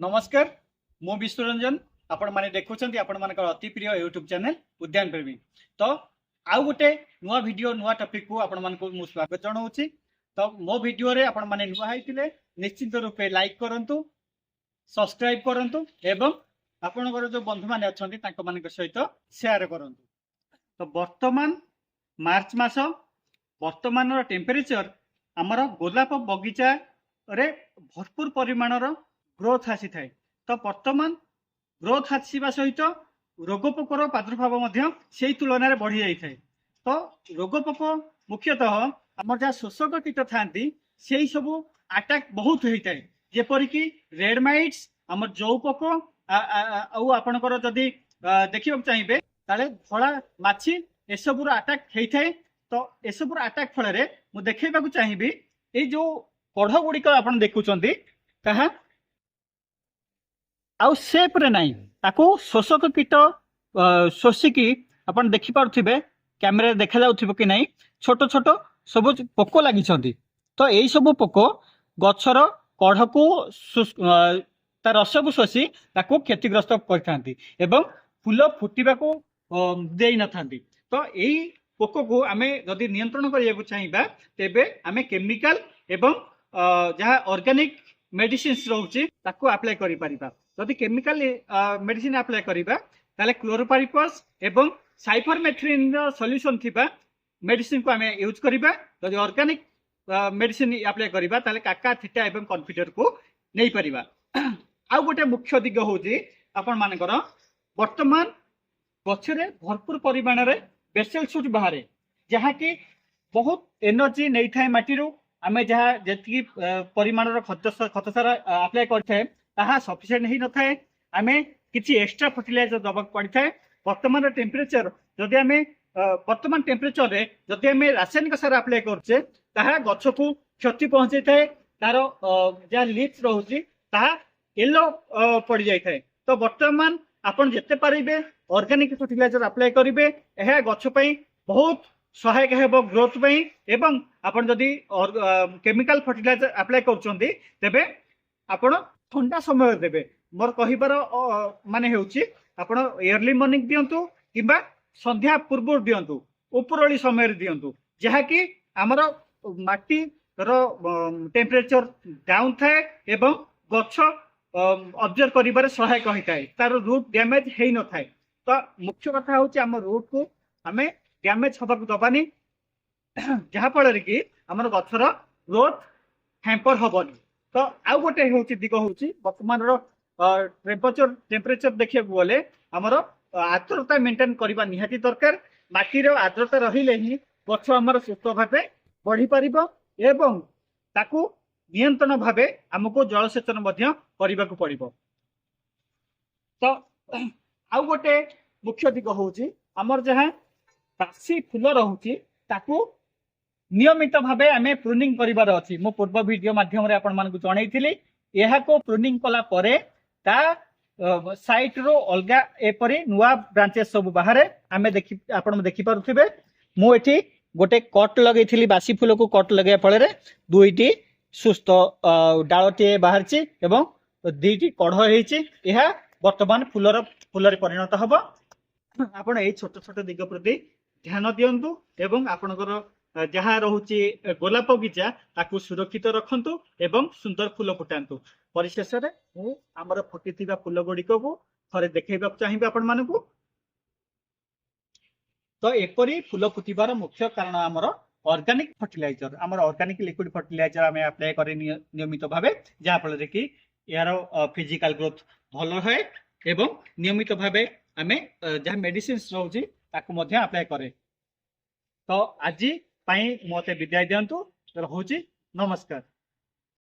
नमस्कार मु विश्वरंजन आपण माने देखुछंती आपण मानकर अति प्रिय यूट्यूब चैनल उद्यान प्रेमी। तो आउ गोटे नुआ वीडियो नुआ टॉपिक को आपण मानको मु स्वागत जणाउछि। तो मो वीडियो रे आपण माने नुआ हाइतिले निश्चित रूपे लाइक करंतु, सब्सक्राइब करंतु एवं आपणकर जो बंधु माने अछंती तांको मानक सहित शेयर करंतु। तो वर्तमान मार्च मास वर्तमान टेम्परेचर आमर गोलाप बगीचा रे भरपूर परिमाणर ग्रोथ आसी थाए। तो वर्तमान ग्रोथ आसवा सहित रोगपोकर प्रादुर्भाव से तुलन में बढ़ी जाए। तो रोगपोक मुख्यतः आम जहाँ शोषक कीट था से सब अटैक बहुत होता है, जेपरिक रेड माइट्स आम जौ पोक आपणकर जदि देखा चाहिए ताले धड़ा माछी एसबूर अटैक होता है। तो एसबूर अटैक फल मुझे देखा चाहिए ये जो कढ़ गुड़िक आप देखुं ताहा आउ सेप रे नाही ताको शोषक कीट शोषिकी आपण देखि पारुथिबे कैमरा देखा जाउथिबो कि नाही छोट छोट सब पोक लागि छथि। तो एई सब पोक गछर कढ़ को ता रस को शोषी ताको क्षतिग्रस्त करथांती एवं फूल फुटिबा को देई नथांती। तो एई पोक को आमे जदि नियंत्रण करिया चाहिबा तेबे आमे केमिकल एवं जहाँ ऑर्गेनिक मेडिसिन रोचे ताको अप्लाई करि परिबा। जदि केमिकल मेडिसिन अप्लाई करिबा ताले क्लोरोपाइरिफॉस एवं साइफरमेथ्रिन सॉल्यूशन थिबा मेडिसिन को आमे यूज करिबा। जदि ऑर्गेनिक मेडिसिन अप्लाई करिबा ताले काका थीटा एवं कॉन्फिडर को नै परिबा। आ गोटे मुख्य दिग होची आपण मानकर वर्तमान गछरे भरपूर परिमाण रे बेसल सूट बाहरे जहाँ कि बहुत एनर्जी नै थाए माटीरू आमे जहाँ जेति परिमाणर खत सार अप्लाई करथे ताहा सफिशिएंट ही न थाए। आमे किछि एक्स्ट्रा फर्टिलाइजर दबाक पड़ी थाए। वर्तमान टेम्परेचर जदि आमे वर्तमान टेम्परेचर रे जदि आमे रासायनिक सार अप्लाई करछे ताहा गछ को क्षति पहुंचे थाए। तार जहाँ लीव्स रहउची ताहा येलो पड़ी जाय थाए। तो वर्तमान आपण जेते पारिबे ऑर्गेनिक फर्टिलाइजर अप्लाई करिवे एहा गछ पई बहुत सहायक हेबो ग्रोथ पई। एवं आपण जदि केमिकल फर्टिलाइजर अप्लाई करछंती तेबे आपण ठंडा समय देबे। मोर कहिबार माने हेउची आपण अर्ली मॉर्निंग दियंतु किबा संध्या पूर्व दियंतु, उपरळी समय दियंतु जहा कि हमर माटी रो टेम्परेचर डाउन थाए एवं गछ ऑब्जर्व करिबार सहायक होइताय, तार रूट डैमेज हेइ न थाए। तो मुख्य कथा होची हम रूट को हमें डैमेज होबा दबानी जहा फल कि हमर गछर ग्रोथ हैम्पर होबनी। तो आउ गोटे होची दिग होची वर्तमान टेम्परेचर देखिया गले हमर आर्द्रता मेंटेन करबा निहाती दरकार। माटीर आर्द्रता रहिले ही गछ हमर सुस्थ भाबे बढ़ी परिबो एवं ताकू नियंत्रण भाबे हमको जलसेचन मध्य करबाकू पड़िबो। तो आउ गोटे मुख्य दिग होची हमर जहां बासी फूल रहुची ताकू नियमित भाबे आमे प्रूनिंग करिबार अछि। मो पूर्व वीडियो माध्यम रे आपण मानकु जणैथिली एहा को प्रूनिंग कला परे ता साइट रो अलगा एपरी नुआ ब्रांचेस सब बाहरे आमे देखि आपण देखि पारुथिबे। मो एठी गोटे कट लगैथिली बासी फूल को कट लगया फळे रे दुईटी सुस्त डाळटे बाहरची एवं दुईटी कढ हेची। एहा वर्तमान फूलर परिणत हबो। आपण ए छोट छोट दिग प्रति ध्यान दियंतु एवं आपणकर जहाँ रोचे गोलाप बगीचा ताकू सुरक्षित रखंतु एवं सुंदर फूल फुटांतु। परिशेष रे आमर फुटिथिबा फूल गुड़िक को थरे देखैबा चाहिए आपण मानकू। तो एपरी फूल फुटिबार मुख्य कारण आमर ऑर्गेनिक फर्टिलाइजर आमर ऑर्गेनिक लिक्विड फर्टिलाइजर आमे अप्लाई करे नियमित भाबे जहाँ फल कि यार फिजिकल ग्रोथ भल है एवं नियमित भाबे आमे जहाँ मेडिसिन रोची ताकू मध्य अप्लाई करे। तो आज मते विदाय दियंतु। होची नमस्कार।